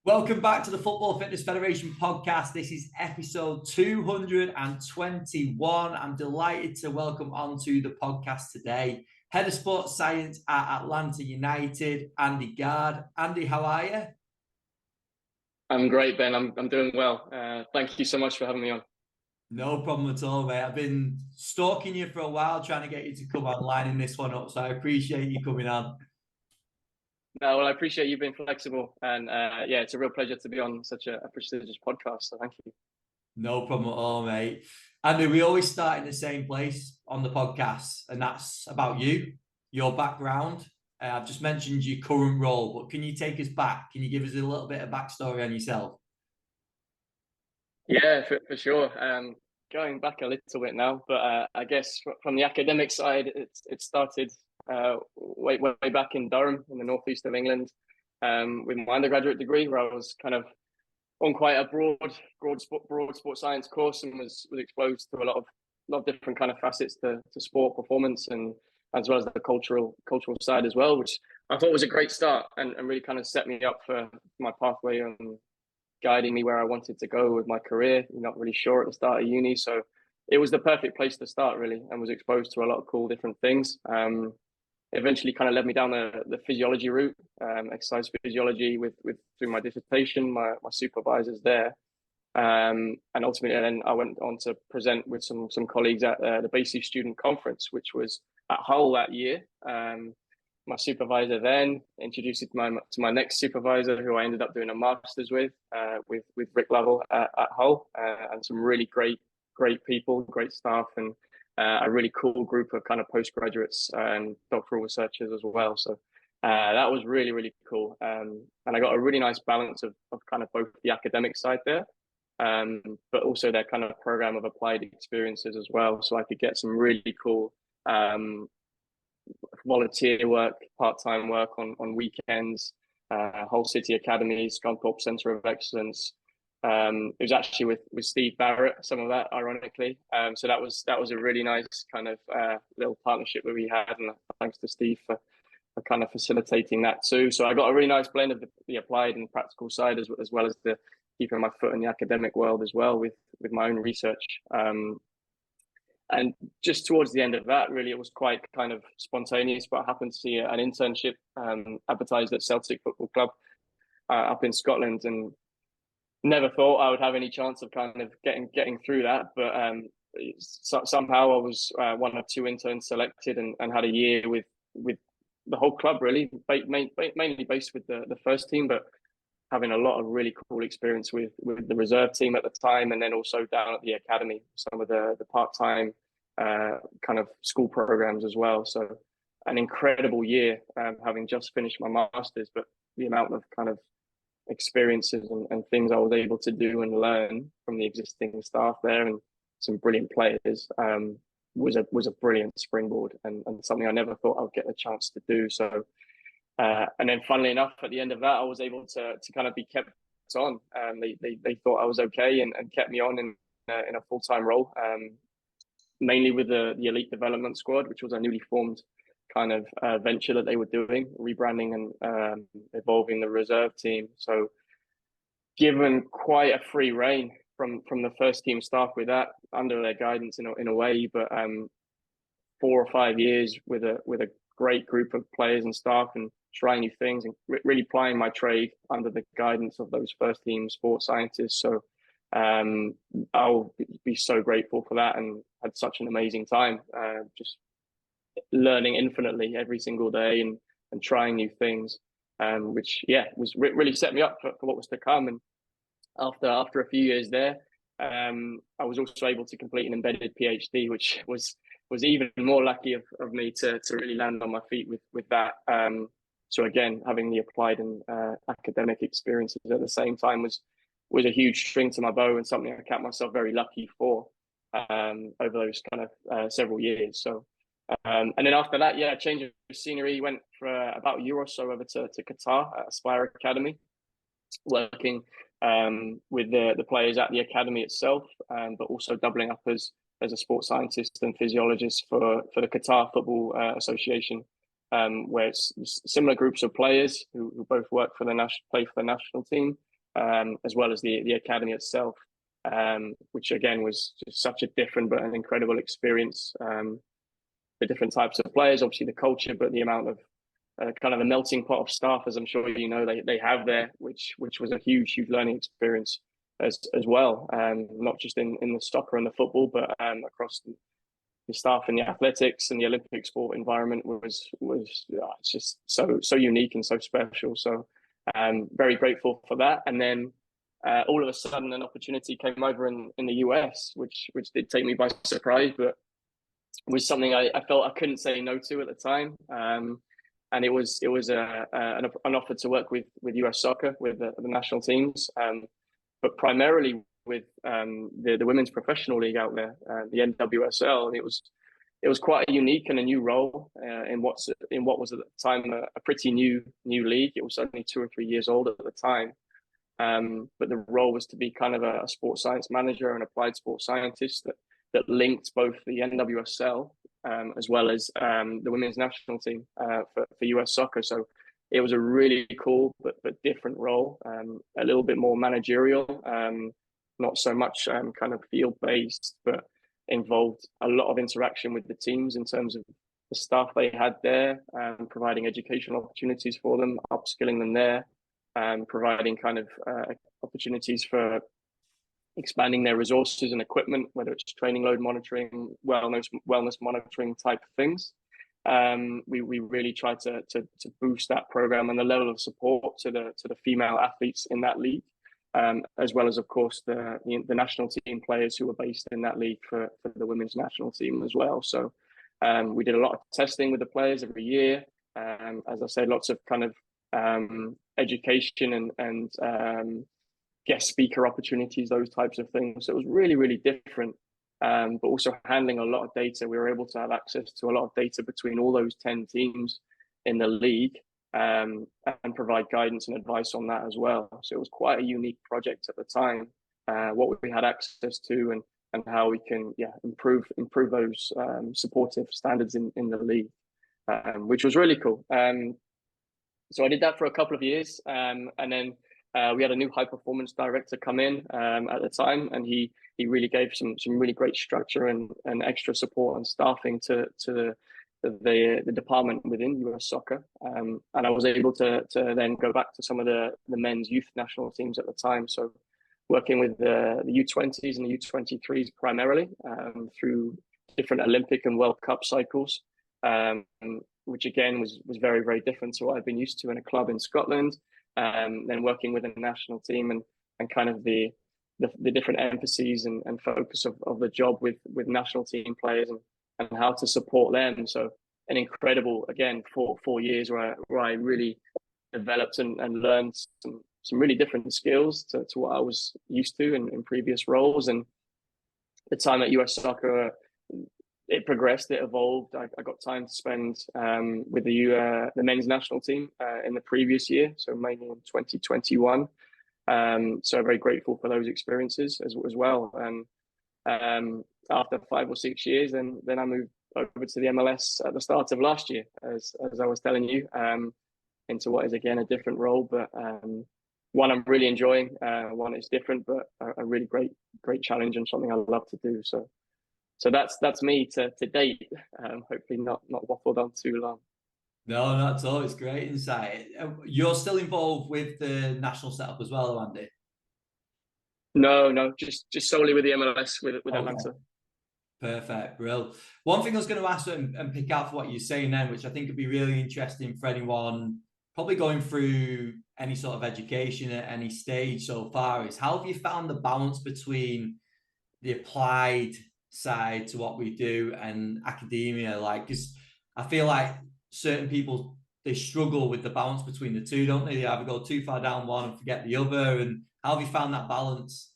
Welcome back to the Football Fitness Federation podcast. This is episode 221. I'm delighted to welcome onto the podcast today Head of Sports Science at Atlanta United, Andy Gard. Andy, how are you? I'm great, Ben. I'm doing well. Thank you so much for having me on. No problem at all, mate. I've been stalking you for a while, trying to get you to come online in this one up, so I appreciate you coming on. No, well, I appreciate you being flexible, and yeah, it's a real pleasure to be on such a prestigious podcast. So thank you. No problem at all, mate. Andy, we always start in the same place on the podcast, and that's about you, your background. I've just mentioned your current role, but can you take us back? Can you give us a little bit of backstory on yourself? Yeah, for sure. Going back a little bit now, but I guess from the academic side, it started way back in Durham, in the northeast of England, with my undergraduate degree, where I was kind of on quite a broad sports science course, and was exposed to a lot of different kind of facets to sport performance, and as well as the cultural side as well, which I thought was a great start and really kind of set me up for my pathway and guiding me where I wanted to go with my career. You're not really sure at the start of uni, so it was the perfect place to start, really, and was exposed to a lot of cool different things. Eventually kind of led me down the physiology route, exercise physiology with through my dissertation, my supervisors there. And ultimately then I went on to present with some colleagues at the BASIS student conference, which was at Hull that year. My supervisor then introduced it to my next supervisor, who I ended up doing a master's with Rezzil at Hull, and some really great people, great staff, and a really cool group of kind of postgraduates and doctoral researchers as well. So that was really cool. And I got a really nice balance of kind of both the academic side there, but also their kind of program of applied experiences as well. So I could get some really cool volunteer work, part-time work on weekends, Hull City Academy, Scunthorpe Centre of Excellence. It was actually with Steve Barrett, some of that, ironically. So that was a really nice kind of little partnership that we had, and thanks to Steve for kind of facilitating that too. So I got a really nice blend of the applied and practical side, as well as the keeping my foot in the academic world as well with my own research. And just towards the end of that, really, it was quite kind of spontaneous, but I happened to see an internship advertised at Celtic Football Club up in Scotland, and never thought I would have any chance of kind of getting through that. But somehow I was one of two interns selected, and had a year with the whole club, really, mainly based with the first team, but having a lot of really cool experience with the reserve team at the time, and then also down at the academy, some of the part-time kind of school programs as well. So an incredible year, having just finished my master's, but the amount of kind of experiences and things I was able to do and learn from the existing staff there, and some brilliant players, was a brilliant springboard, and something I never thought I would get a chance to do. So and then funnily enough, at the end of that, I was able to kind of be kept on. They thought I was okay, and kept me on in a full-time role, mainly with the elite development squad, which was a newly formed kind of venture that they were doing, rebranding and evolving the reserve team. So given quite a free rein from the first team staff with that, under their guidance in a way, but 4 or 5 years with a great group of players and staff, and trying new things, and really plying my trade under the guidance of those first team sports scientists. So I'll be so grateful for that, and had such an amazing time, just learning infinitely every single day, and trying new things, which was really set me up for what was to come. And after a few years there, I was also able to complete an embedded PhD, which was even more lucky of me to really land on my feet with that. So again, having the applied and academic experiences at the same time was a huge string to my bow, and something I count myself very lucky for over those kind of several years. So and then after that, change of scenery, went for about a year or so over to Qatar at Aspire Academy, working with the players at the academy itself, but also doubling up as a sports scientist and physiologist for the Qatar Football Association, where it's similar groups of players who both work for play for the national team, as well as the academy itself, which again was just such a different but an incredible experience. The different types of players, obviously the culture, but the amount of kind of a melting pot of staff, as I'm sure you know, they have there, which was a huge learning experience as well. Not just in the soccer and the football, but across the staff in the athletics and the Olympic sport environment was it's just so unique and so special. So very grateful for that. And then all of a sudden an opportunity came over in the US, which did take me by surprise, but was something I felt I couldn't say no to at the time. And it was an offer to work with US soccer, with the national teams, but primarily with the women's professional league out there, the NWSL. And it was quite a unique and a new role in what was at the time a pretty new league. It was only 2 or 3 years old at the time. But the role was to be kind of a sports science manager and applied sports scientist that linked both the NWSL as well as the women's national team for US soccer. So it was a really cool but different role, a little bit more managerial, not so much kind of field based, but involved a lot of interaction with the teams in terms of the staff they had there, providing educational opportunities for them, upskilling them there, providing kind of opportunities for expanding their resources and equipment, whether it's training load monitoring, wellness monitoring type of things. We really try to boost that program and the level of support to the female athletes in that league, as well as, of course, the national team players who were based in that league for the women's national team as well. So we did a lot of testing with the players every year. As I say, lots of kind of education and guest speaker opportunities, those types of things. So it was really different, but also handling a lot of data. We were able to have access to a lot of data between all those 10 teams in the league, and provide guidance and advice on that as well. So it was quite a unique project at the time, what we had access to and how we can improve those supportive standards in the league, which was really cool. So I did that for a couple of years, and then we had a new high performance director come in at the time, and he really gave some really great structure and extra support and staffing to the department within US soccer. And I was able to then go back to some of the men's youth national teams at the time. So working with the U20s and the U23s primarily through different Olympic and World Cup cycles, which again was very different to what I've been used to in a club in Scotland. Then working with a national team and kind of the different emphases and focus of the job with national team players and how to support them. So an incredible, again, 4 years where I really developed and learned some really different skills to what I was used to in previous roles. And the time at US Soccer, it progressed, it evolved. I got time to spend with the men's national team in the previous year, so mainly in 2021. So very grateful for those experiences as well. And after 5 or 6 years, then I moved over to the MLS at the start of last year, as I was telling you, into what is again a different role, but one I'm really enjoying. One is different, but a really great challenge and something I love to do. So that's me to date. Hopefully not waffled on too long. No, not at all. It's great insight. You're still involved with the national setup as well, Andy? No, just solely with the MLS with Okay. Atlanta. Perfect, Brill. One thing I was going to ask and pick out for what you're saying then, which I think would be really interesting for anyone probably going through any sort of education at any stage so far, is how have you found the balance between the applied side to what we do and academia? Like, because I feel like certain people, they struggle with the balance between the two, don't they? They either go too far down one and forget the other. And how have you found that balance?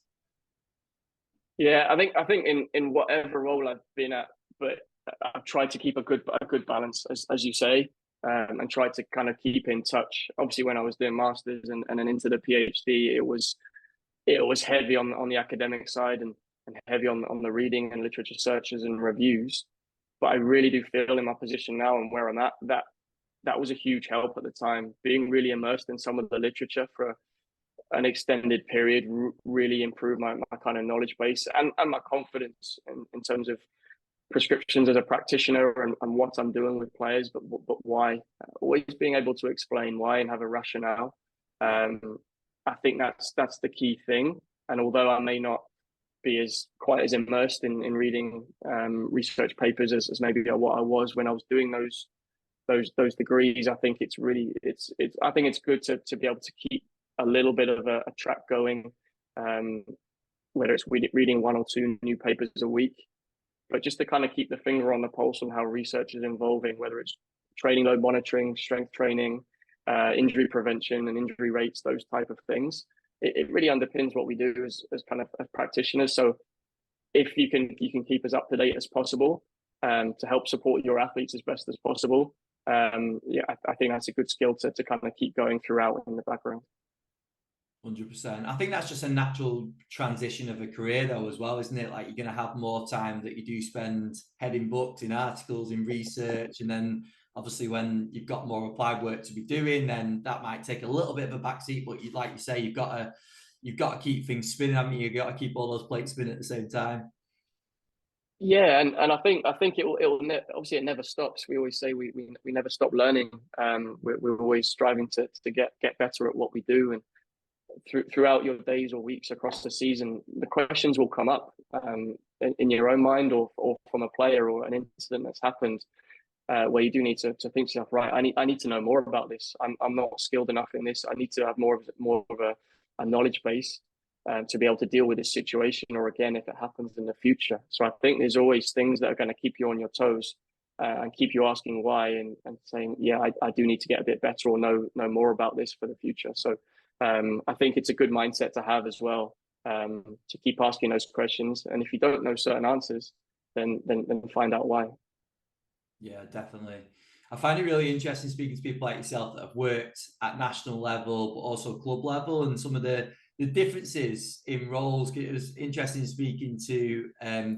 Yeah, I think in whatever role I've been at, but I've tried to keep a good balance, as you say, and tried to kind of keep in touch. Obviously, when I was doing masters and then into the PhD, it was heavy on the academic side and heavy on the reading and literature searches and reviews. But I really do feel in my position now and where I'm at that was a huge help at the time, being really immersed in some of the literature for an extended period really improved my kind of knowledge base and my confidence in terms of prescriptions as a practitioner and what I'm doing with players, but why. Always being able to explain why and have a rationale. I think that's the key thing. And although I may not be quite as immersed in reading research papers as maybe what I was when I was doing those degrees, I think it's I think it's good to be able to keep a little bit of a track going, whether it's reading 1 or 2 new papers a week, but just to kind of keep the finger on the pulse on how research is evolving, whether it's training load monitoring, strength training, injury prevention and injury rates, those type of things. It really underpins what we do as kind of as practitioners. So if you can keep as up to date as possible to help support your athletes as best as possible, I think that's a good skill to kind of keep going throughout in the background. 100%. I think that's just a natural transition of a career though as well, isn't it? Like, you're going to have more time that you do spend heading books, in articles, in research, and then obviously when you've got more applied work to be doing, then that might take a little bit of a backseat, but like you say, you've got to keep things spinning. I mean, you've got to keep all those plates spinning at the same time. Yeah, and I think obviously it never stops. We always say we never stop learning. We're always striving to get better at what we do, and throughout your days or weeks across the season, the questions will come up in your own mind or from a player or an incident that's happened, where you do need to think to yourself, right, I need to know more about this. I'm not skilled enough in this. I need to have more of a knowledge base to be able to deal with this situation, or again, if it happens in the future. So I think there's always things that are going to keep you on your toes and keep you asking why and saying, yeah, I do need to get a bit better or know more about this for the future. So I think it's a good mindset to have as well, to keep asking those questions. And if you don't know certain answers, then find out why. Yeah, definitely. I find it really interesting speaking to people like yourself that have worked at national level, but also club level, and some of the differences in roles. It was interesting speaking to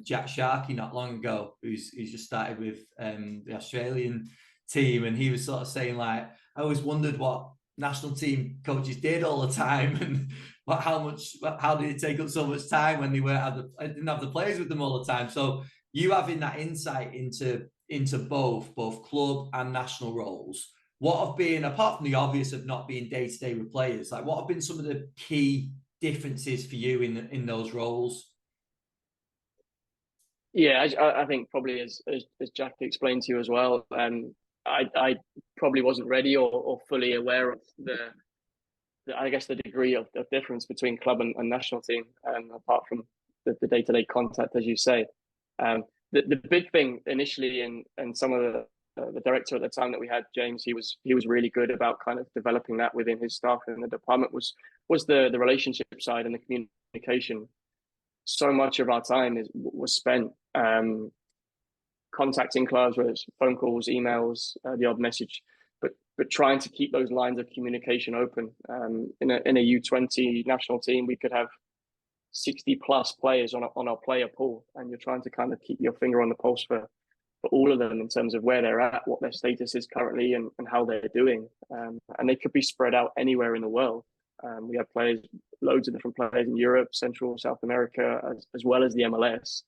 Jack Sharkey not long ago, who's just started with the Australian team, and he was sort of saying, like, I always wondered what national team coaches did all the time, and how did it take up so much time when they didn't have the players with them all the time. So you having that insight into both club and national roles, what have been, apart from the obvious of not being day-to-day with players, like what have been some of the key differences for you in those roles? Yeah, I think probably as Jack explained to you as well, I probably wasn't ready or fully aware of I guess the degree of difference between club and national team, apart from the day-to-day contact, as you say. The big thing initially, and some of the director at the time that we had, James, he was really good about kind of developing that within his staff in the department, was the relationship side and the communication. So much of our time was spent contacting clubs, whether it's phone calls, emails, the odd message, but trying to keep those lines of communication open. In a U20 national team, we could have 60 plus players on our player pool, and you're trying to kind of keep your finger on the pulse for all of them in terms of where they're at, what their status is currently, and how they're doing. And they could be spread out anywhere in the world. We have loads of different players in Europe, Central, South America, as well as the MLS.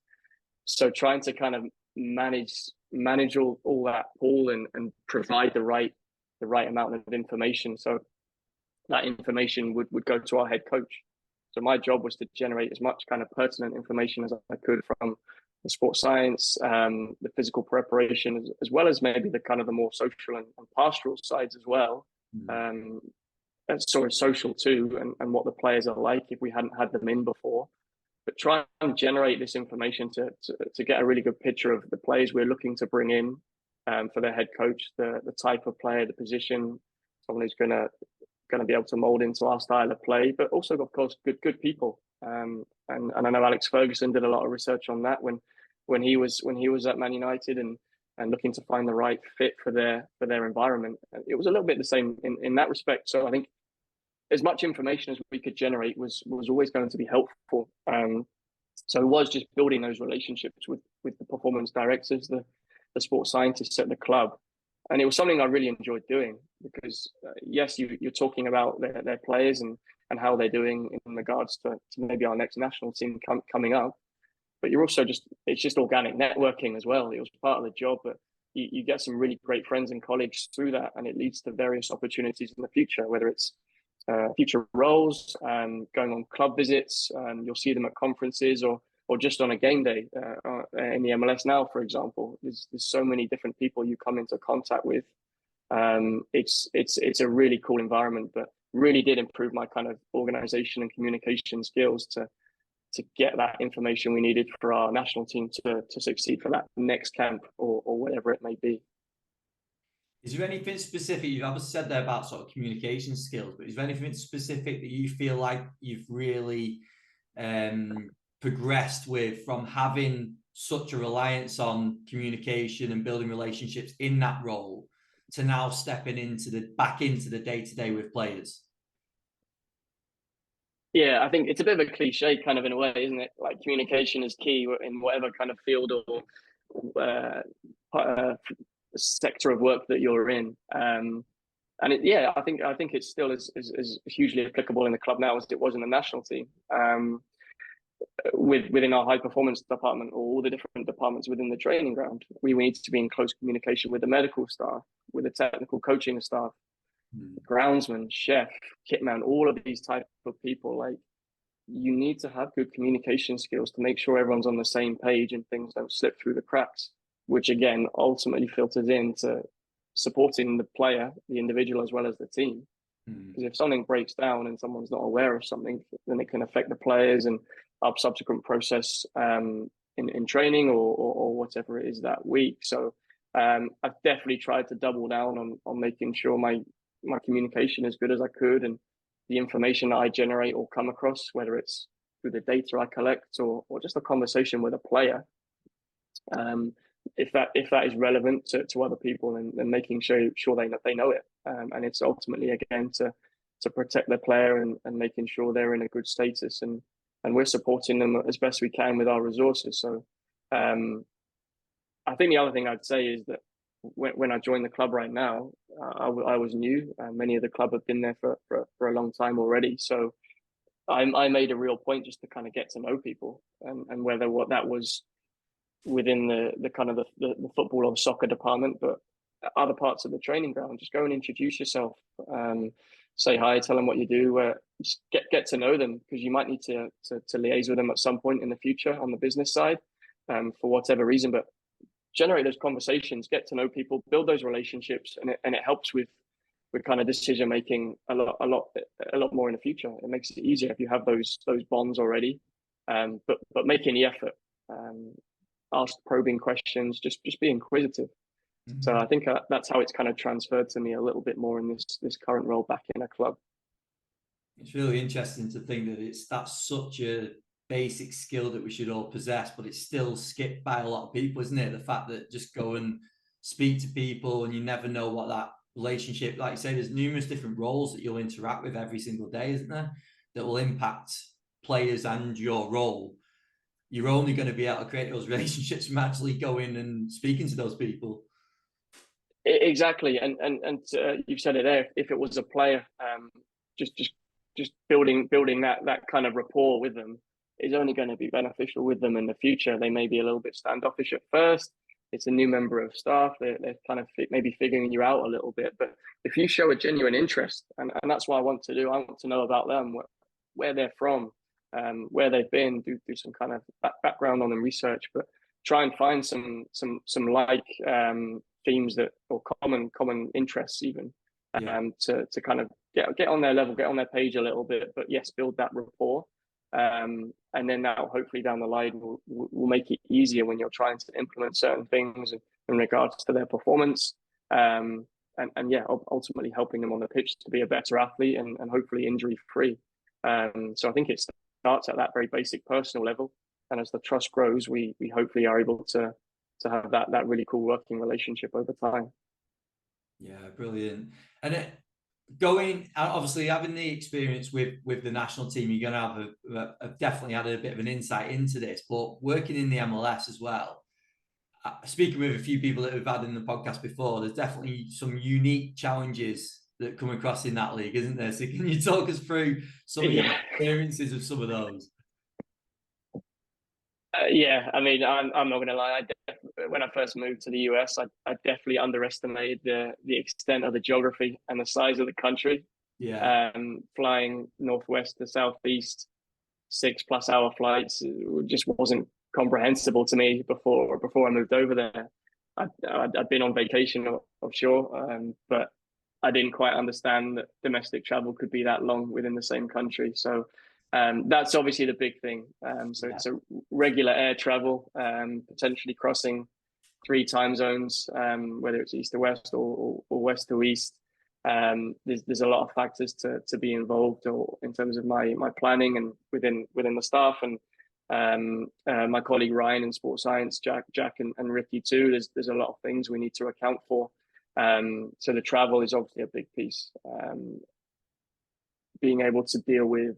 So trying to kind of manage all that pool and provide the right amount of information. So that information would go to our head coach. So my job was to generate as much kind of pertinent information as I could from the sports science, the physical preparation, as well as maybe the kind of the more social and pastoral sides as well. And sort of social too, and what the players are like if we hadn't had them in before. But try and generate this information to get a really good picture of the players we're looking to bring in for their head coach, the type of player, the position, someone who's going to be able to mold into our style of play, but also, of course, good people. And I know Alex Ferguson did a lot of research on that when he was at Man United and looking to find the right fit for their environment. It was a little bit the same in that respect. So I think as much information as we could generate was always going to be helpful. So it was just building those relationships with the performance directors, the sports scientists at the club. And it was something I really enjoyed doing because, yes, you're talking about their players and and how they're doing in regards to maybe our next national team coming up. But you're also it's just organic networking as well. It was part of the job, but you get some really great friends and colleagues through that, and it leads to various opportunities in the future, whether it's future roles, going on club visits, you'll see them at conferences or just on a game day in the MLS now, for example. There's so many different people you come into contact with. It's a really cool environment, but really did improve my kind of organization and communication skills to get that information we needed for our national team to succeed for that next camp or whatever it may be. Is there anything specific, you've obviously said there about sort of communication skills, but is there anything specific that you feel like you've really progressed with from having such a reliance on communication and building relationships in that role to now stepping back into the day-to-day with players? Yeah, I think it's a bit of a cliche kind of in a way, isn't it? Like communication is key in whatever kind of field or sector of work that you're in. And I think it's still as hugely applicable in the club now as it was in the national team. Within our high performance department or all the different departments within the training ground, we need to be in close communication with the medical staff, with the technical coaching staff, groundsman, chef, kitman, all of these type of people. Like, you need to have good communication skills to make sure everyone's on the same page and things don't slip through the cracks, which again ultimately filters into supporting the player, the individual, as well as the team. Because if something breaks down and someone's not aware of something, then it can affect the players and our subsequent process in training or whatever it is that week. So I've definitely tried to double down on making sure my communication as good as I could, and the information that I generate or come across, whether it's through the data I collect or just a conversation with a player, if that is relevant to other people, and making sure they know it, and it's ultimately again to protect the player and making sure they're in a good status, and we're supporting them as best we can with our resources. So I think the other thing I'd say is that when I joined the club right now, I was new. Many of the club have been there for a long time already. So I made a real point just to kind of get to know people, and whether what that was within the kind of the football or soccer department, but other parts of the training ground, just go and introduce yourself, say hi, tell them what you do, just get to know them, because you might need to liaise with them at some point in the future on the business side, for whatever reason. But generate those conversations, get to know people, build those relationships, and it helps with kind of decision making a lot more in the future. It makes it easier if you have those bonds already, but making the effort, ask probing questions, just be inquisitive. So I think that's how it's kind of transferred to me a little bit more in this current role back in a club. It's really interesting to think that that's such a basic skill that we should all possess, but it's still skipped by a lot of people, isn't it? The fact that just go and speak to people and you never know what that relationship, like you say, there's numerous different roles that you'll interact with every single day, isn't there, that will impact players and your role. You're only going to be able to create those relationships from actually going and speaking to those people. Exactly, and you've said it there. If it was a player, just building that kind of rapport with them is only going to be beneficial with them in the future. They may be a little bit standoffish at first. It's a new member of staff. They're kind of maybe figuring you out a little bit. But if you show a genuine interest, and that's what I want to do, I want to know about them, where they're from, where they've been, do some kind of background on them, research, but try and find some like themes that, or common interests even, to kind of get on their level, get on their page a little bit, but yes, build that rapport. And then that hopefully down the line will make it easier when you're trying to implement certain things in regards to their performance. And ultimately helping them on the pitch to be a better athlete and hopefully injury free. So I think it starts at that very basic personal level. And as the trust grows, we hopefully are able to have that really cool working relationship over time. Yeah, brilliant. And going, obviously having the experience with the national team, you're going to have definitely had a bit of an insight into this, but working in the MLS as well, speaking with a few people that we've had in the podcast before, there's definitely some unique challenges that come across in that league, isn't there? So can you talk us through some of your experiences of some of those? Yeah, I mean, I'm not going to lie. When I first moved to the US, I definitely underestimated the extent of the geography and the size of the country. Yeah. Flying northwest to southeast, 6+ hour flights just wasn't comprehensible to me before I moved over there. I'd been on vacation offshore, but I didn't quite understand that domestic travel could be that long within the same country. So that's obviously the big thing. So Yeah. it's a regular air travel, potentially crossing 3 time zones, whether it's east to west or west to east. There's a lot of factors to be involved, or in terms of my planning and within the staff, and my colleague Ryan in sports science, Jack and Ricky too. There's a lot of things we need to account for. So the travel is obviously a big piece. Being able to deal with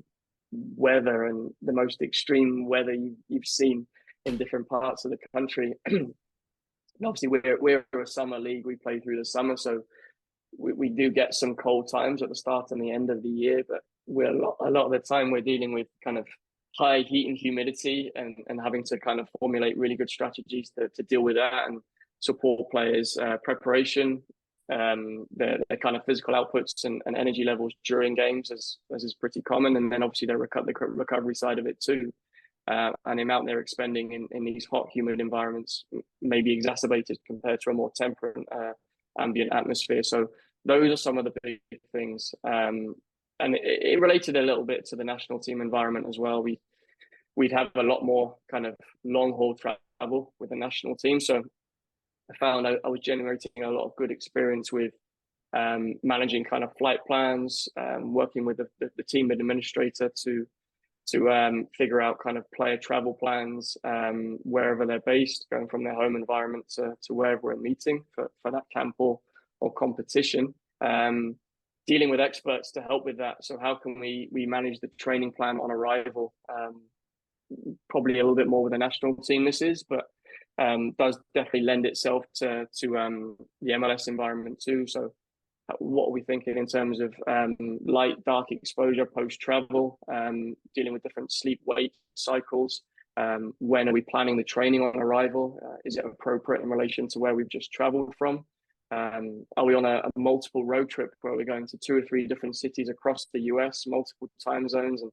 weather and the most extreme weather you've seen in different parts of the country. And obviously, we're a summer league. We play through the summer, so we do get some cold times at the start and the end of the year. But we're a lot of the time we're dealing with kind of high heat and humidity, and having to kind of formulate really good strategies to deal with that and support players' preparation, their kind of physical outputs and energy levels during games, as is pretty common, and then obviously the recovery side of it too. And the amount they're expending in these hot, humid environments may be exacerbated compared to a more temperate ambient atmosphere. So those are some of the big things. And it related a little bit to the national team environment as well. We'd have a lot more kind of long haul travel with the national team. So I found I was generating a lot of good experience with managing kind of flight plans, working with the team administrator to figure out kind of player travel plans wherever they're based, going from their home environment to wherever we're meeting for that camp or competition. Dealing with experts to help with that. So how can we manage the training plan on arrival? Probably a little bit more with the national team this is, but does definitely lend itself to the MLS environment too. So what are we thinking in terms of light, dark exposure post-travel, dealing with different sleep-wake cycles? When are we planning the training on arrival? Is it appropriate in relation to where we've just traveled from? Are we on a multiple road trip where we're going to 2 or 3 different cities across the US, multiple time zones? And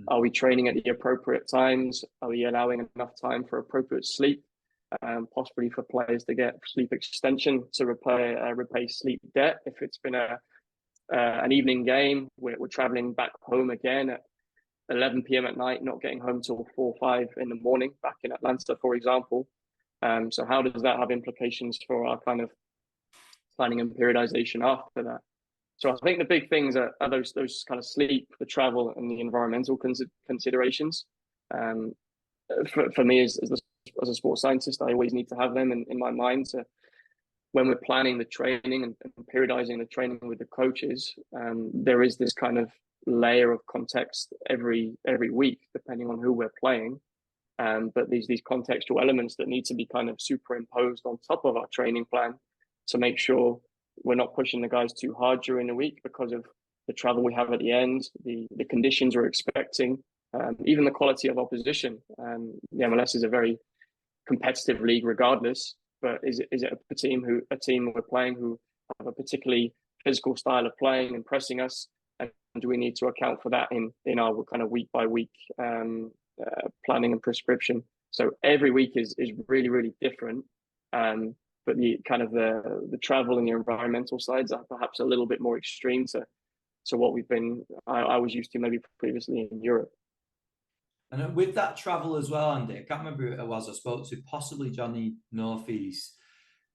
are we training at the appropriate times? Are we allowing enough time for appropriate sleep? Possibly for players to get sleep extension to repay sleep debt if it's been an evening game. We're traveling back home again at 11 p.m. at night, not getting home till 4 or 5 in the morning back in Atlanta, for example. So how does that have implications for our kind of planning and periodization after that? So I think the big things are those kind of sleep, the travel, and the environmental considerations. For me, as a sports scientist, I always need to have them in my mind. So when we're planning the training and periodizing the training with the coaches, there is this kind of layer of context every week, depending on who we're playing. But these contextual elements that need to be kind of superimposed on top of our training plan to make sure we're not pushing the guys too hard during the week because of the travel we have at the end, the conditions we're expecting, even the quality of opposition. The MLS is a very competitive league regardless, but is it a team we're playing who have a particularly physical style of playing and pressing us, and do we need to account for that in our kind of week by week planning and prescription? So every week is really, really different, but the kind of the travel and the environmental sides are perhaps a little bit more extreme to what I was used to maybe previously in Europe. And with that travel as well, Andy, I can't remember who it was I spoke to, possibly Johnny Northeast.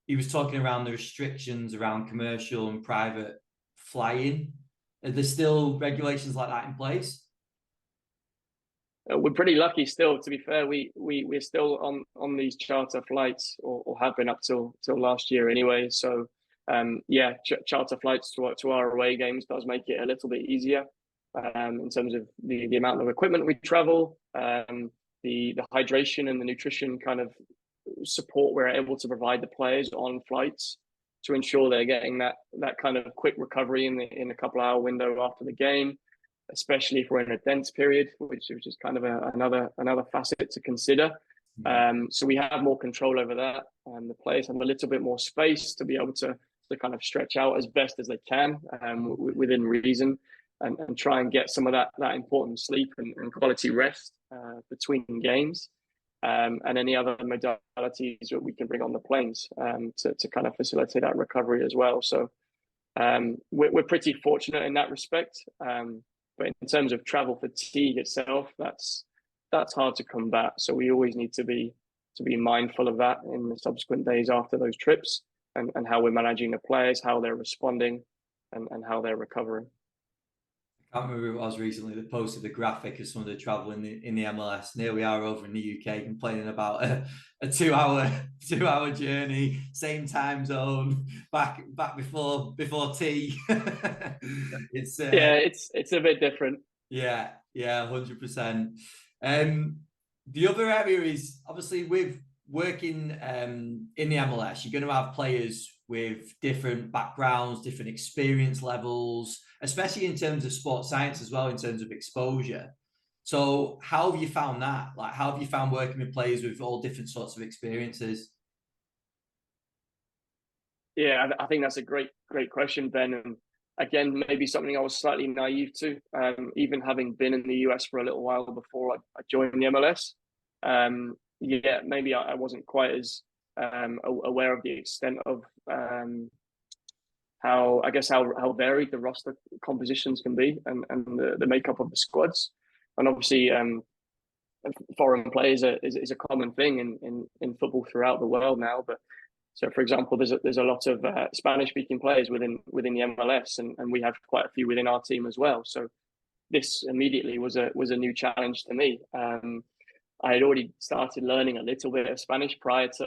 He was talking around the restrictions around commercial and private flying. Are there still regulations like that in place? We're pretty lucky still, to be fair. We're still on these charter flights, or have been up till last year anyway. So charter flights to our away games does make it a little bit easier in terms of the amount of equipment we travel, the hydration and the nutrition kind of support we're able to provide the players on flights. to ensure they're getting that kind of quick recovery in a couple hour window after the game, especially if we're in a dense period, which is kind of another facet to consider. So we have more control over that, and the players have a little bit more space to be able to kind of stretch out as best as they can within reason, and try and get some of that important sleep and quality rest between games, and any other modalities that we can bring on the planes to kind of facilitate that recovery as well. So we're pretty fortunate in that respect. But in terms of travel fatigue itself, that's hard to combat. So we always need to be mindful of that in the subsequent days after those trips, and how we're managing the players, how they're responding, and how they're recovering. I can't remember who it was recently that posted the graphic of some of the travel in the MLS. And here we are over in the UK complaining about a 2-hour journey, same time zone, back before tea. It's it's a bit different. Yeah, 100%. The other area is obviously with working in the MLS, you're going to have players with different backgrounds, different experience levels, especially in terms of sports science as well, in terms of exposure. So how have you found that? Like, how have you found working with players with all different sorts of experiences? Yeah, I think that's a great question, Ben. And again, maybe something I was slightly naive to, even having been in the US for a little while before I joined the MLS. Yeah, maybe I wasn't quite as aware of the extent of how varied the roster compositions can be, and the makeup of the squads. And obviously, foreign players is a common thing in football throughout the world now. But so, for example, there's a lot of Spanish-speaking players within the MLS, and we have quite a few within our team as well. So this immediately was a new challenge to me. I had already started learning a little bit of Spanish prior to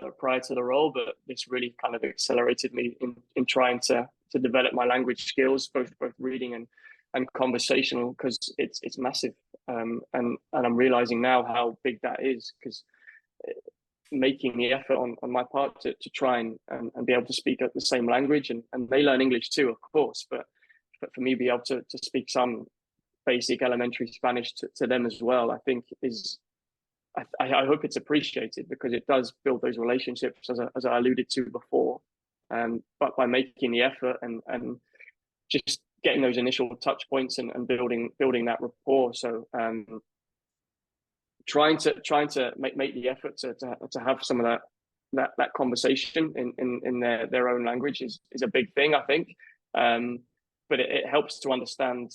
the role, but this really kind of accelerated me in trying to develop my language skills, both reading and conversational, because it's massive. And I'm realizing now how big that is, because making the effort on my part to try and be able to speak the same language, and they learn English too, of course, but for me be able to speak some basic elementary Spanish to them as well, I think is, I hope it's appreciated, because it does build those relationships, as I alluded to before. But by making the effort and just getting those initial touch points and building that rapport. So trying to make the effort to have some of that conversation in their own language is a big thing, I think. But it helps to understand,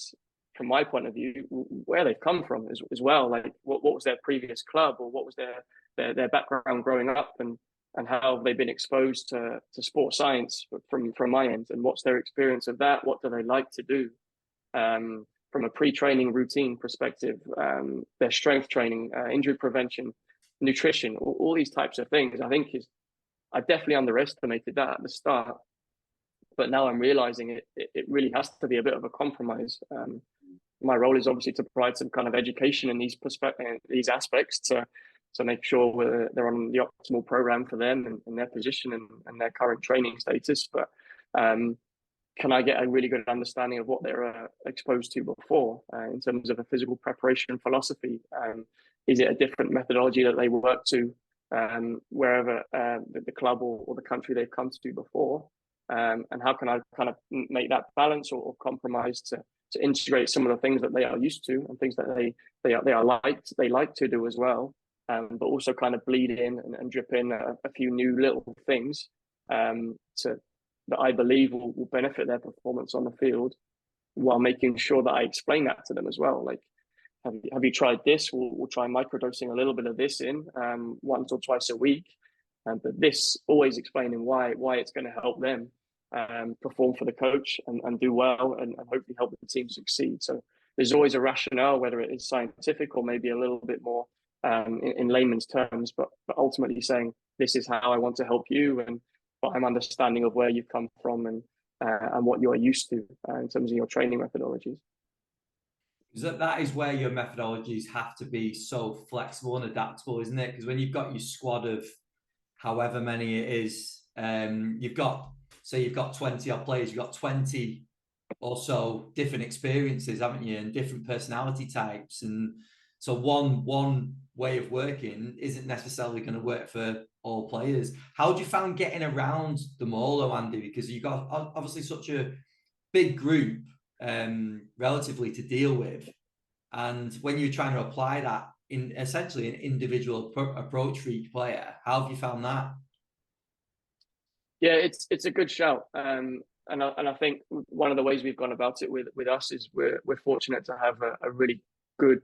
from my point of view, where they've come from as well. Like what was their previous club, or what was their background growing up, and how have they been exposed to sports science from my end, and what's their experience of that? What do they like to do? From a pre-training routine perspective, their strength training, injury prevention, nutrition, all these types of things. I definitely underestimated that at the start, but now I'm realizing it really has to be a bit of a compromise. My role is obviously to provide some kind of education in these aspects to make sure they're on the optimal program for them and their position and their current training status. But can I get a really good understanding of what they're exposed to before, in terms of a physical preparation philosophy? Is it a different methodology that they work to wherever the club or the country they've come to before? And how can I kind of make that balance or compromise to integrate some of the things that they are used to, and things that they like to do as well, but also kind of bleed in and drip in a few new little things that I believe will benefit their performance on the field, while making sure that I explain that to them as well. Like, have you tried this? We'll try microdosing a little bit of this in once or twice a week, but this, always explaining why it's going to help them perform for the coach and do well, and hopefully help the team succeed. So there's always a rationale, whether it is scientific or maybe a little bit more in layman's terms, but ultimately saying, this is how I want to help you, and I'm understanding of where you've come from and what you're used to in terms of your training methodologies. That is where your methodologies have to be so flexible and adaptable, isn't it? Because when you've got your squad of however many it is, you've got say you've got 20 odd players, you've got 20 or so different experiences, haven't you, and different personality types. And so one way of working isn't necessarily going to work for all players. How do you find getting around them all, though, Andy? Because you've got obviously such a big group relatively to deal with. And when you're trying to apply that in essentially an individual approach for each player, how have you found that? Yeah, it's a good shout. And I think one of the ways we've gone about it with us is we're fortunate to have a really good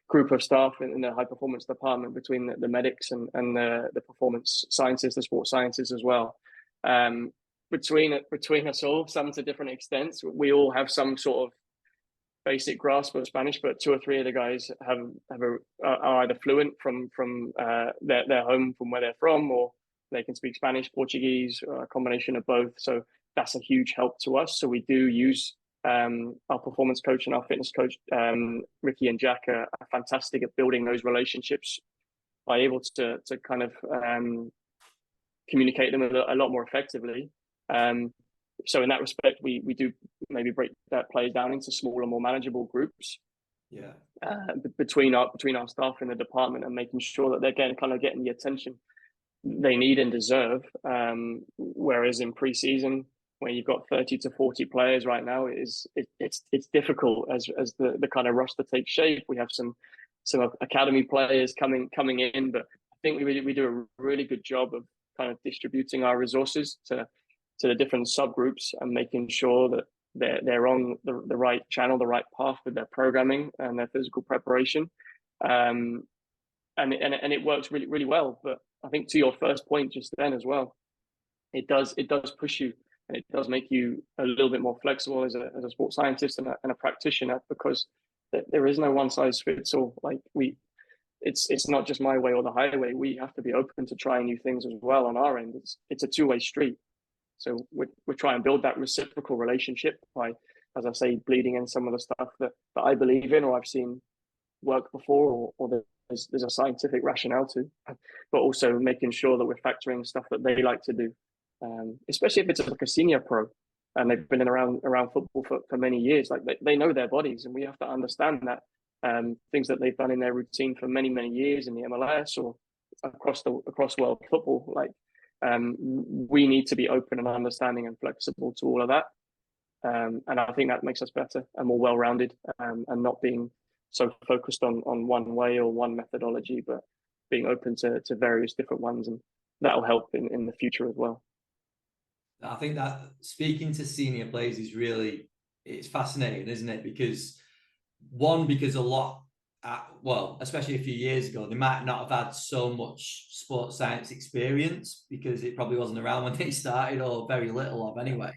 group of staff in the high performance department, between the medics and the performance scientists, the sports scientists as well. Between us all, some to different extents, we all have some sort of basic grasp of Spanish, but two or three of the guys are either fluent from their home, from where they're from, or they can speak Spanish, Portuguese, or a combination of both. So that's a huge help to us. So we do use our performance coach and our fitness coach, Ricky and Jack, are fantastic at building those relationships, by able to kind of communicate them a lot more effectively. So in that respect, we do maybe break that players down into smaller, more manageable groups. Yeah. Between our staff in the department, and making sure that they're getting the attention they need and deserve. Whereas in pre-season, where you've got 30 to 40 players right now, it's difficult as the kind of roster takes shape. We have some academy players coming in, but I think we do a really good job of kind of distributing our resources to the different subgroups, and making sure that they're on the right channel, the right path with their programming and their physical preparation. And it works really, really well. But I think, to your first point just then as well, it does push you, and it does make you a little bit more flexible as a sports scientist and a practitioner, because there is no one size fits all. Like it's not just my way or the highway. We have to be open to trying new things as well on our end. It's a two-way street. So we're trying to build that reciprocal relationship by, as I say, bleeding in some of the stuff that I believe in or I've seen work before, or there's a scientific rationale to, but also making sure that we're factoring stuff that they like to do, especially if it's like a senior pro and they've been around football for many years. Like they know their bodies, and we have to understand that things that they've done in their routine for many, many years in the MLS or across world football, like we need to be open and understanding and flexible to all of that. And I think that makes us better and more well-rounded, and not being so focused on one way or one methodology, but being open to various different ones, and that'll help in the future as well. I think that speaking to senior players is really, it's fascinating, isn't it? Because a lot, well, especially a few years ago, they might not have had so much sports science experience because it probably wasn't around when they started, or very little of anyway.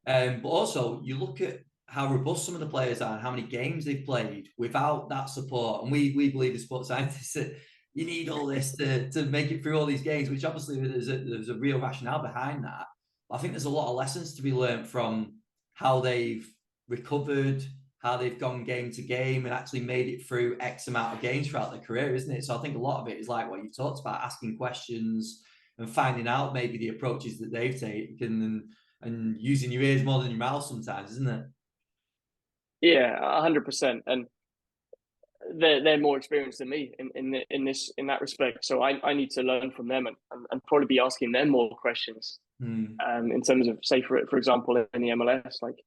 But also, you look at how robust some of the players are and how many games they've played without that support. And we believe as sports scientists that you need all this to make it through all these games, which obviously there's a real rationale behind that. I think there's a lot of lessons to be learned from how they've recovered, how they've gone game to game and actually made it through X amount of games throughout their career, isn't it? So I think a lot of it is like what you talked about, asking questions and finding out maybe the approaches that they've taken, and using your ears more than your mouth sometimes, isn't it? Yeah, 100%. And they're more experienced than me in that respect. So I need to learn from them, and probably be asking them more questions. In terms of, say, for example, in the MLS, like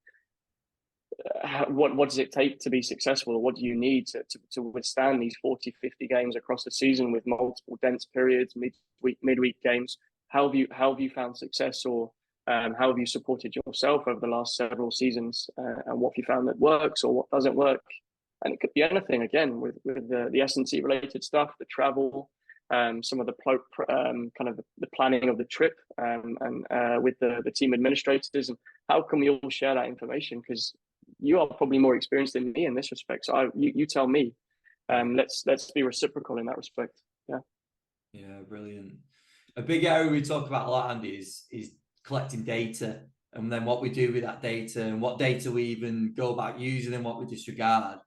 what does it take to be successful? What do you need to withstand these 40, 50 games across the season with multiple dense periods, midweek games? How have you found success, or how have you supported yourself over the last several seasons, and what have you found that works or what doesn't work? And it could be anything, again, with the S&C related stuff, the travel, some of the kind of the planning of the trip, and with the team administrators, and how can we all share that information? Because you are probably more experienced than me in this respect. So you tell me. Let's be reciprocal in that respect. Yeah. Yeah, brilliant. A big area we talk about a lot, Andy, is collecting data, and then what we do with that data, and what data we even go about using and what we disregard.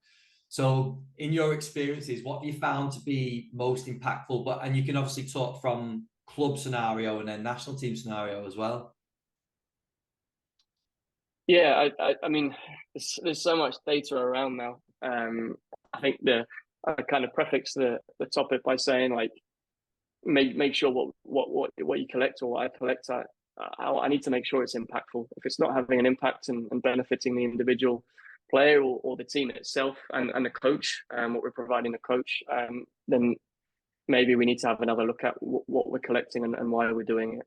So in your experiences, what have you found to be most impactful? And you can obviously talk from club scenario and then national team scenario as well. Yeah, I mean, there's so much data around now. I think I kind of prefix the topic by saying like make sure what you collect or what I collect. I need to make sure it's impactful. If it's not having an impact and benefiting the individual player or the team itself and the coach, what we're providing the coach, then maybe we need to have another look at what we're collecting and why we're doing it.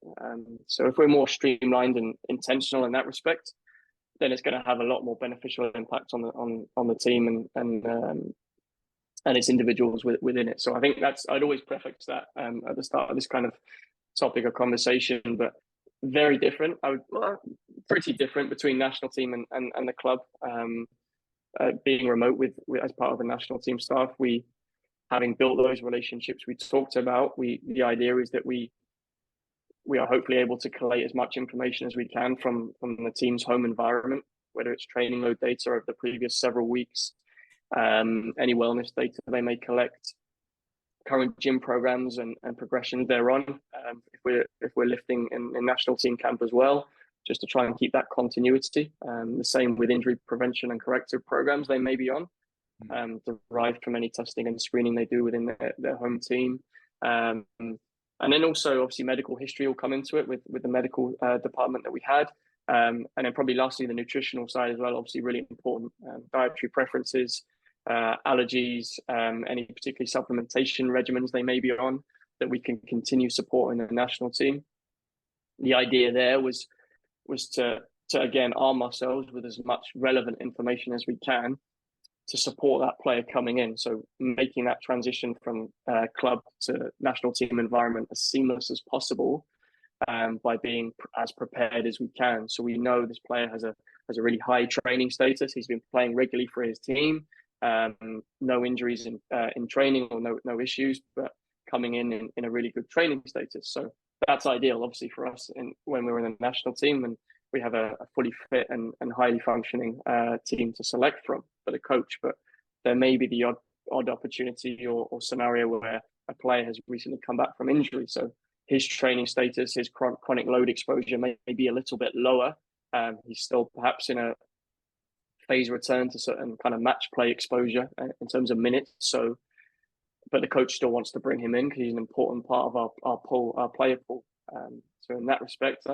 So if we're more streamlined and intentional in that respect, then it's going to have a lot more beneficial impact on the team and its individuals within it. So I think I'd always prefix that at the start of this kind of topic of conversation, but very different. Pretty different between national team and the club. Being remote with as part of the national team staff, having built those relationships we talked about, the idea is that we are hopefully able to collate as much information as we can from the team's home environment, whether it's training load data over the previous several weeks, any wellness data they may collect, current gym programs and progressions they're on. If we're lifting in national team camp as well, just to try and keep that continuity. The same with injury prevention and corrective programs they may be on, derived from any testing and screening they do within their home team. And then also obviously medical history will come into it with the medical department that we had. And then probably lastly, the nutritional side as well, obviously really important. Dietary preferences, allergies, any particular supplementation regimens they may be on that we can continue supporting the national team. The idea there was to again arm ourselves with as much relevant information as we can to support that player coming in. So making that transition from club to national team environment as seamless as possible, by being as prepared as we can. So we know this player has a really high training status. He's been playing regularly for his team. No injuries in training or no issues, but coming in a really good training status. So that's ideal, obviously, for us when we're in the national team and we have a fully fit and highly functioning team to select from for the coach. But there may be the odd opportunity or scenario where a player has recently come back from injury. So his training status, his chronic load exposure may be a little bit lower. He's still perhaps in a phase return to certain kind of match play exposure in terms of minutes. So, but the coach still wants to bring him in because he's an important part of our player pool. So in that respect,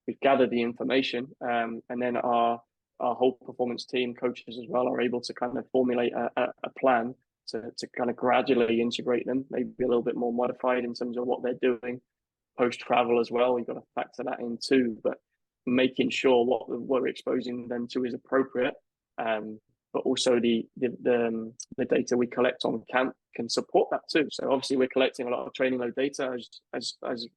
we've gathered the information, and then our whole performance team, coaches as well, are able to kind of formulate a plan to kind of gradually integrate them, maybe a little bit more modified in terms of what they're doing post travel as well. We've got to factor that in too, but making sure what we're exposing them to is appropriate. But also the data we collect on camp can support that too. So obviously we're collecting a lot of training load data as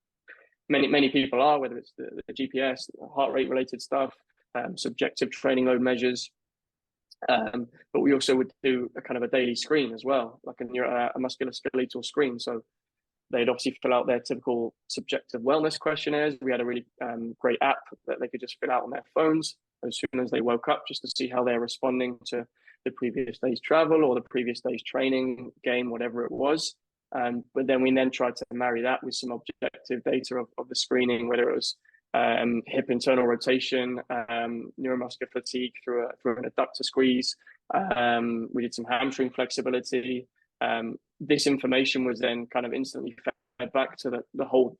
many people are, whether it's the GPS, heart rate related stuff, subjective training load measures. But we also would do a kind of a daily screen as well, like a musculoskeletal screen. So they'd obviously fill out their typical subjective wellness questionnaires. We had a really great app that they could just fill out on their phones as soon as they woke up, just to see how they're responding to the previous day's travel or the previous day's training, game, whatever it was. But then we tried to marry that with some objective data of the screening, whether it was hip internal rotation, neuromuscular fatigue through an adductor squeeze. We did some hamstring flexibility. This information was then kind of instantly fed back to the whole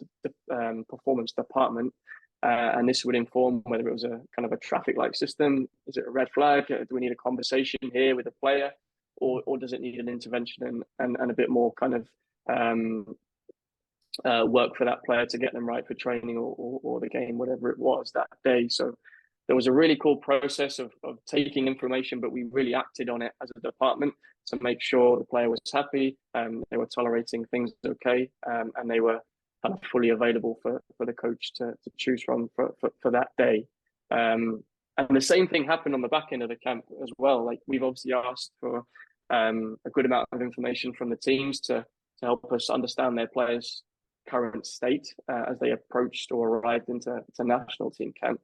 performance department. And this would inform whether it was a kind of a traffic light system. Is it a red flag? Do we need a conversation here with the player? Or does it need an intervention and a bit more kind of work for that player to get them right for training or the game, whatever it was that day. So there was a really cool process of taking information, but we really acted on it as a department to make sure the player was happy, they were tolerating things okay, and they were kind of fully available for the coach to choose from for that day. And the same thing happened on the back end of the camp as well. Like we've obviously asked for a good amount of information from the teams to help us understand their players' current state as they approached or arrived into national team camp.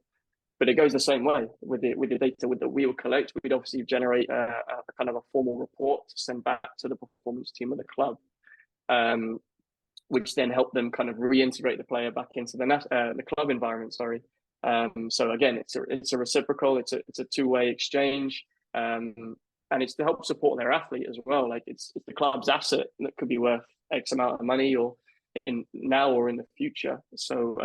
But it goes the same way with the data that we will collect. We'd obviously generate a kind of a formal report to send back to the performance team of the club, which then help them kind of reintegrate the player back into the club environment. So again, it's a reciprocal, it's a two-way exchange, and it's to help support their athlete as well. Like it's the club's asset that could be worth X amount of money, or in now or in the future. So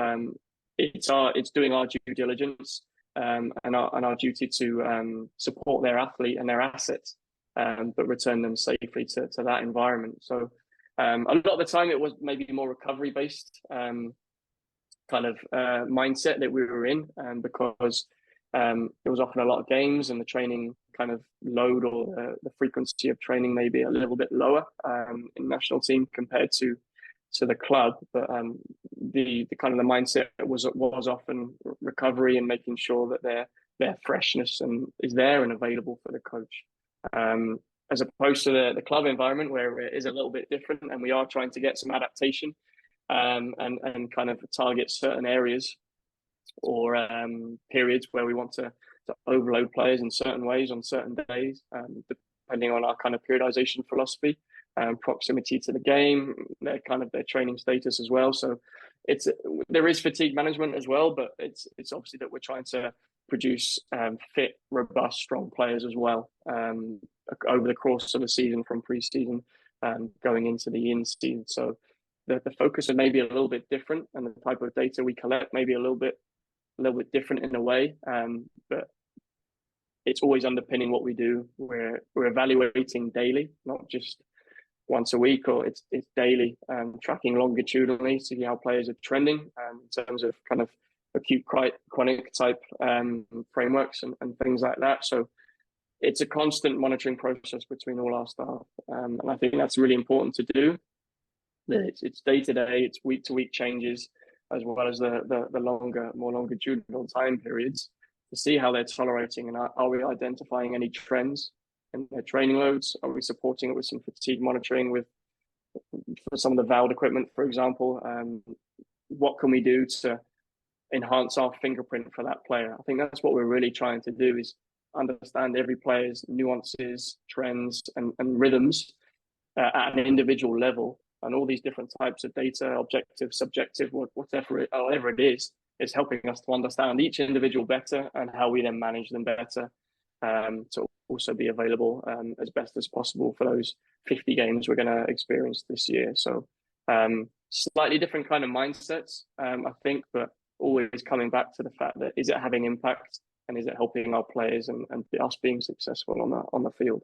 it's doing our due diligence, and our duty to support their athlete and their assets, but return them safely to that environment. So a lot of the time it was maybe more recovery based kind of mindset that we were in, because there was often a lot of games and the training kind of load, or the frequency of training maybe a little bit lower in national team compared to the club. But the kind of the mindset was often recovery and making sure that their freshness and is there and available for the coach, as opposed to the club environment, where it is a little bit different, and we are trying to get some adaptation, and kind of target certain areas or periods where we want to overload players in certain ways on certain days, depending on our kind of periodization philosophy, proximity to the game, their training status as well. So there is fatigue management as well, but it's obviously that we're trying to produce fit, robust, strong players as well, over the course of the season, from pre-season going into the in-season. So the focus is maybe a little bit different, and the type of data we collect maybe a little bit different in a way, but it's always underpinning what we do. We're evaluating daily, not just once a week, or it's daily, tracking longitudinally to see how players are trending in terms of kind of acute chronic type frameworks and things like that. So it's a constant monitoring process between all our staff, and I think that's really important to do. It's day to day, it's week to week changes, as well as the more longitudinal time periods, to see how they're tolerating, and are we identifying any trends in their training loads? Are we supporting it with some fatigue monitoring for some of the valve equipment, for example? What can we do to enhance our fingerprint for that player? I think that's what we're really trying to do, is understand every player's nuances, trends, and rhythms at an individual level, and all these different types of data, objective, subjective, whatever it is helping us to understand each individual better, and how we then manage them better, to also be available as best as possible for those 50 games we're going to experience this year. So slightly different kind of mindsets, I think, but always coming back to the fact that, is it having impact, and is it helping our players and us being successful on the field?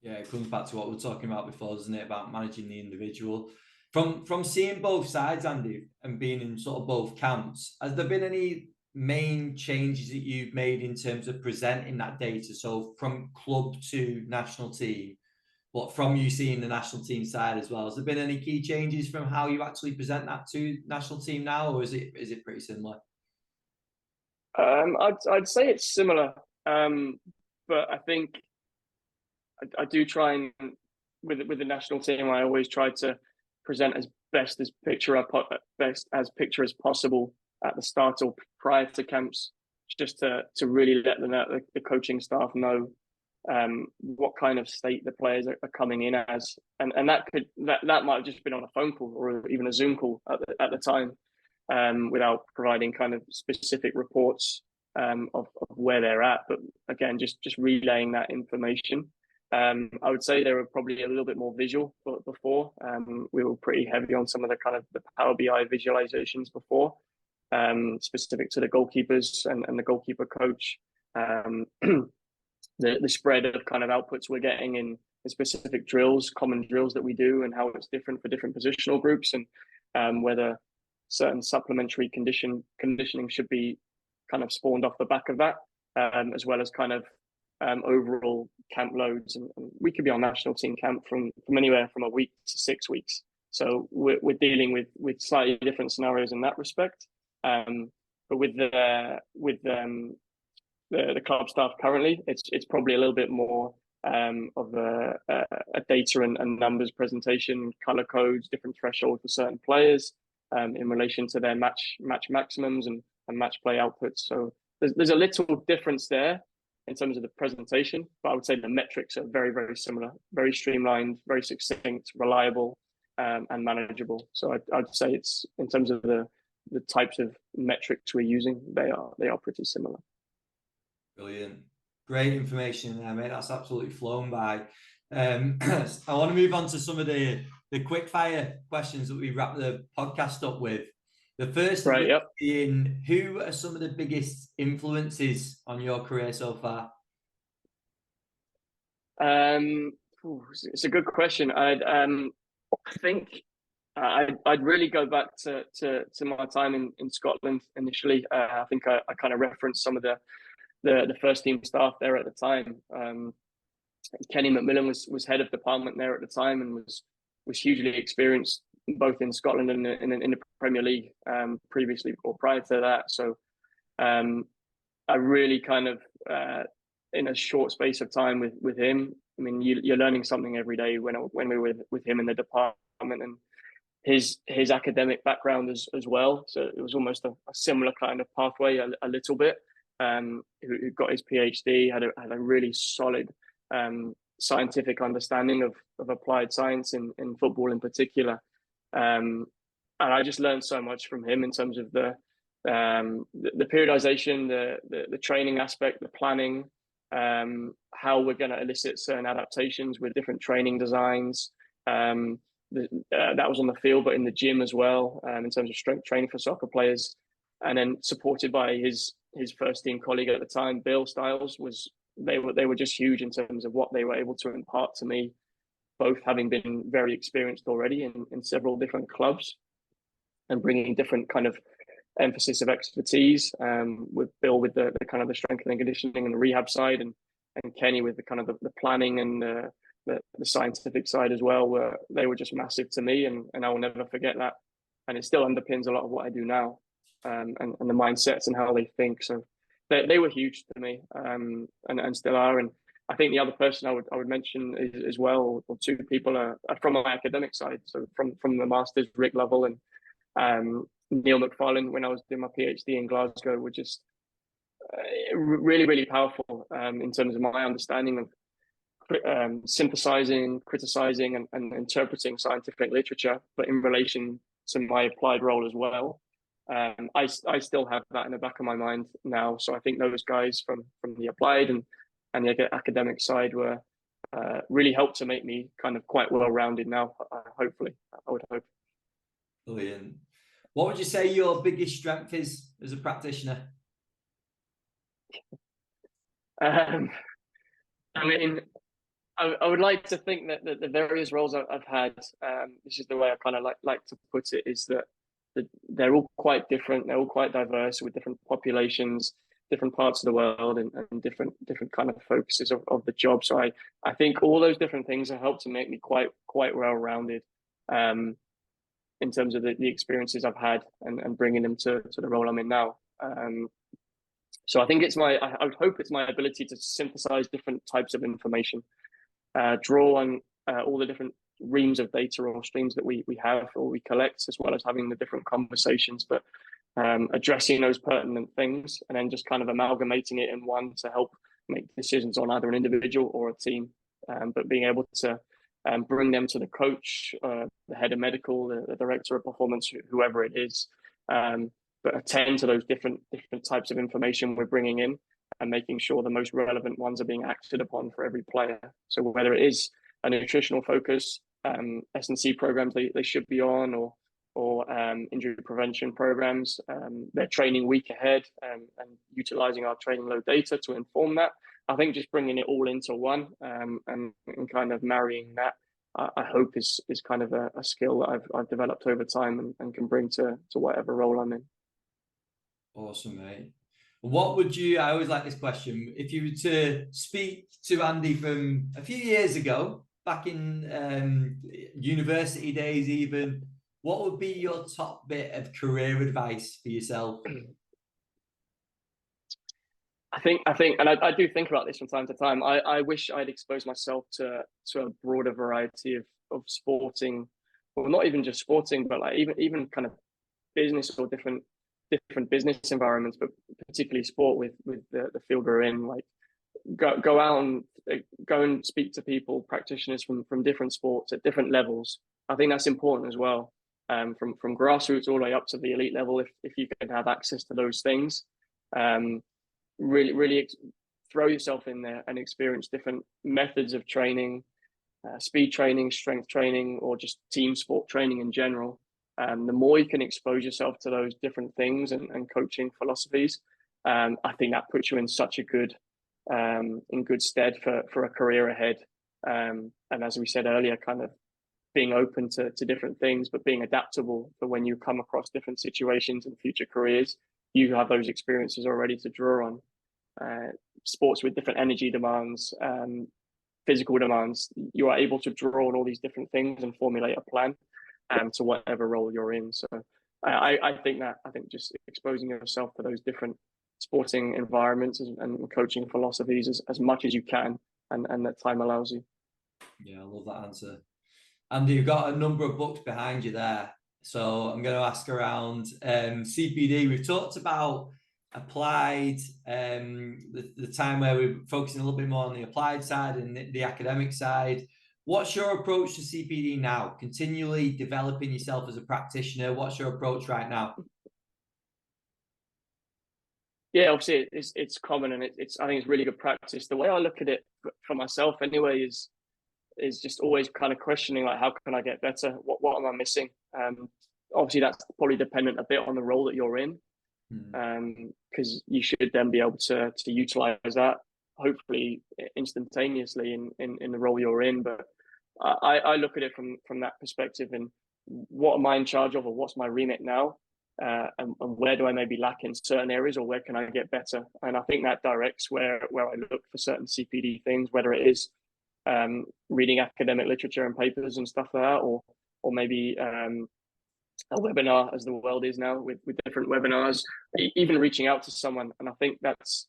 Yeah, it comes back to what we were talking about before, doesn't it, about managing the individual. From seeing both sides, Andy, and being in sort of both camps, has there been any main changes that you've made in terms of presenting that data? So from club to national team, but from you seeing the national team side as well, has there been any key changes from how you actually present that to national team now, or is it pretty similar? I'd say it's similar, but I think I do try, and with the national team, I always try to present as best as picture as possible at the start or prior to camps, just to really let the coaching staff know what kind of state the players are coming in as, and that might have just been on a phone call or even a Zoom call at the time, without providing kind of specific reports of where they're at. But again, just relaying that information. I would say they were probably a little bit more visual before. We were pretty heavy on some of the kind of the Power BI visualizations before, specific to the goalkeepers and the goalkeeper coach. The spread of kind of outputs we're getting in the specific drills, common drills that we do, and how it's different for different positional groups, and whether certain supplementary conditioning should be kind of spawned off the back of that, as well as kind of overall camp loads. And we could be on national team camp from anywhere from a week to 6 weeks. So we're dealing with slightly different scenarios in that respect. But with the club staff currently, it's probably a little bit more of a data and numbers presentation, color codes, different thresholds for certain players in relation to their match maximums and match play outputs. So there's a little difference there in terms of the presentation, but I would say the metrics are very, very similar, very streamlined, very succinct, reliable, and manageable. So I'd say it's, in terms of the the types of metrics we're using, they are pretty similar. Brilliant. Great information there, mate. That's absolutely flown by. I want to move on to some of the quick fire questions that we wrap the podcast up with. The first of which being, who are some of the biggest influences on your career so far? It's a good question. I think I'd really go back to my time in Scotland initially. I think I kind of referenced some of the first team staff there at the time. Kenny McMillan was head of department there at the time and was hugely experienced both in Scotland and in the Premier League previously or prior to that. So I really kind of in a short space of time with him. I mean, you're learning something every day when we were with him in the department, and his academic background as well. So it was almost a similar kind of pathway a little bit. Who got his PhD, had a really solid scientific understanding of applied science in football in particular. And I just learned so much from him in terms of the periodization, the training aspect, the planning, how we're going to elicit certain adaptations with different training designs. That was on the field, but in the gym as well, in terms of strength training for soccer players, and then supported by his first team colleague at the time, Bill Stiles. They were just huge in terms of what they were able to impart to me, both having been very experienced already in several different clubs and bringing different kind of emphasis of expertise, with Bill with the kind of the strength and conditioning and the rehab side, and Kenny with the kind of the planning and the scientific side as well, where they were just massive to me, and I will never forget that. And it still underpins a lot of what I do now, and the mindsets and how they think. So they were huge to me, and still are. And I think the other person I would mention is, as well, or two people are from my academic side. So from the masters, Rick Lovell and Neil McFarlane, when I was doing my PhD in Glasgow, were just really, really powerful in terms of my understanding of synthesizing, criticizing, and interpreting scientific literature, but in relation to my applied role as well. I still have that in the back of my mind now. So I think those guys from the applied and the academic side were really helped to make me kind of quite well-rounded now, hopefully, I would hope. Brilliant. What would you say your biggest strength is as a practitioner? I mean, I would like to think that the various roles I've had, this is the way I kind of like to put it, is that they're all quite different. They're all quite diverse with different populations, different parts of the world, and different kind of focuses of the job. So I think all those different things have helped to make me quite well-rounded in terms of the experiences I've had and bringing them to the role I'm in now. So I think I would hope it's my ability to synthesize different types of information, draw on all the different reams of data or streams that we have or we collect, as well as having the different conversations, but addressing those pertinent things and then just kind of amalgamating it in one to help make decisions on either an individual or a team, but being able to bring them to the coach, the head of medical, the director of performance, whoever it is, but attend to those different types of information we're bringing in and making sure the most relevant ones are being acted upon for every player. So whether it is a nutritional focus, S&C programs they should be on, or injury prevention programs, their training week ahead, and utilizing our training load data to inform that. I think just bringing it all into one, and kind of marrying that, I hope is kind of a skill that I've developed over time and can bring to whatever role I'm in. Awesome, mate. What would you, I always like this question, if you were to speak to Andy from a few years ago, back in university days even, what would be your top bit of career advice for yourself? I think, and I do think about this from time to time. I wish I'd exposed myself to a broader variety of sporting, well, not even just sporting, but like even kind of business or different business environments, but particularly sport with the field we're in. Like go out and go and speak to people, practitioners from different sports at different levels. I think that's important as well. from grassroots all the way up to the elite level, if you can have access to those things. Really throw yourself in there and experience different methods of training, speed training, strength training, or just team sport training in general. The more you can expose yourself to those different things and coaching philosophies, I think that puts you in such a good in good stead for a career ahead. And as we said earlier, kind of being open to different things, but being adaptable for when you come across different situations in future careers, you have those experiences already to draw on. Sports with different energy demands, physical demands, you are able to draw on all these different things and formulate a plan to whatever role you're in. So I think just exposing yourself to those different sporting environments and coaching philosophies as much as you can, and that time allows you. Yeah, I love that answer. And you've got a number of books behind you there. So I'm going to ask around CPD. We've talked about applied, the time where we're focusing a little bit more on the applied side and the academic side. What's your approach to CPD now? Continually developing yourself as a practitioner. What's your approach right now? Yeah, obviously it's common, and I think it's really good practice. The way I look at it for myself anyway is just always kind of questioning, like, how can I get better? What am I missing? Obviously that's probably dependent a bit on the role that you're in, because you should then be able to utilize that hopefully instantaneously in the role you're in. But I look at it from that perspective, and what am I in charge of, or what's my remit now, and where do I maybe lack in certain areas, or where can I get better? And I think that directs where I look for certain CPD things, whether it is reading academic literature and papers and stuff like that, or maybe a webinar, as the world is now with different webinars, even reaching out to someone. And I think that's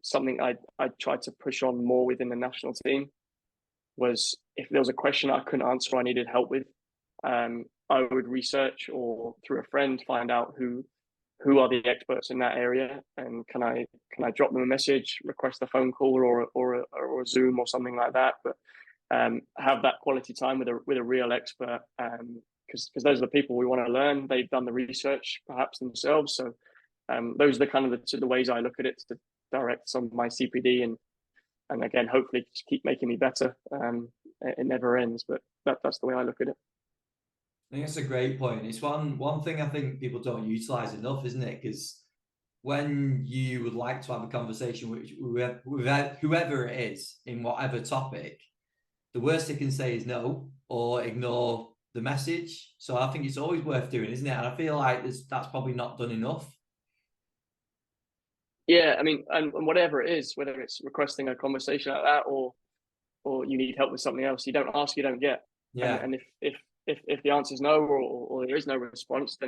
something I tried to push on more within the national team, was if there was a question I couldn't answer, I needed help with, I would research, or through a friend find out who are the experts in that area, and can I drop them a message, request a phone call or a Zoom or something like that, but have that quality time with a real expert, because those are the people we want to learn. They've done the research perhaps themselves, so those are the kind of the ways I look at it, to direct some of my CPD, and again, hopefully just keep making me better. It never ends, but that's the way I look at it. I think that's a great point. It's one thing I think people don't utilize enough, isn't it? Because when you would like to have a conversation with whoever it is in whatever topic, the worst they can say is no, or ignore the message. So I think it's always worth doing, isn't it? And I feel like that's probably not done enough. Yeah, I mean, and whatever it is, whether it's requesting a conversation like that, or you need help with something else, you don't ask, you don't get. Yeah. And if the answer is no, or there is no response,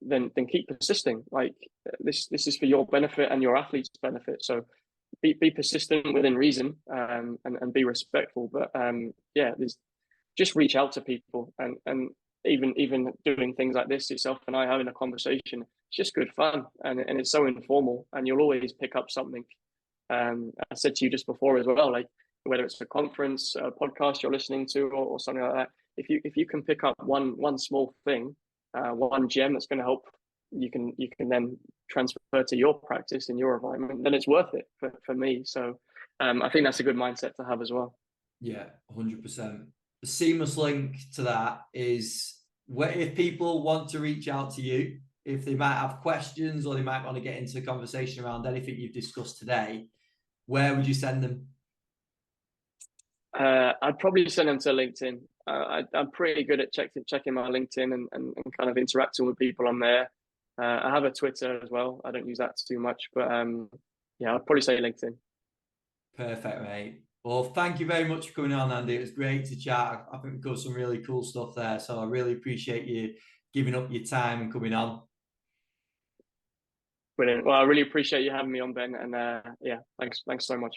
then keep persisting. Like, this is for your benefit and your athlete's benefit. So be persistent within reason, and be respectful. But yeah, just reach out to people, and even doing things like this, yourself and I having a conversation, it's just good fun, and it's so informal, and you'll always pick up something. I said to you just before as well, like, whether it's a conference, a podcast you're listening to, or something like that, if you can pick up one small thing, one gem that's going to help, you can then transfer to your practice in your environment, then it's worth it for me. So I think that's a good mindset to have as well. Yeah, 100%. The seamless link to that is, if people want to reach out to you, if they might have questions, or they might want to get into a conversation around anything you've discussed today, where would you send them? I'd probably send them to LinkedIn. I'm pretty good at checking my LinkedIn and kind of interacting with people on there. I have a Twitter as well. I don't use that too much, but yeah, I'd probably say LinkedIn. Perfect, mate. Well, thank you very much for coming on, Andy. It was great to chat. I think we've got some really cool stuff there. So I really appreciate you giving up your time and coming on. Brilliant. Well, I really appreciate you having me on, Ben. And yeah, thanks so much.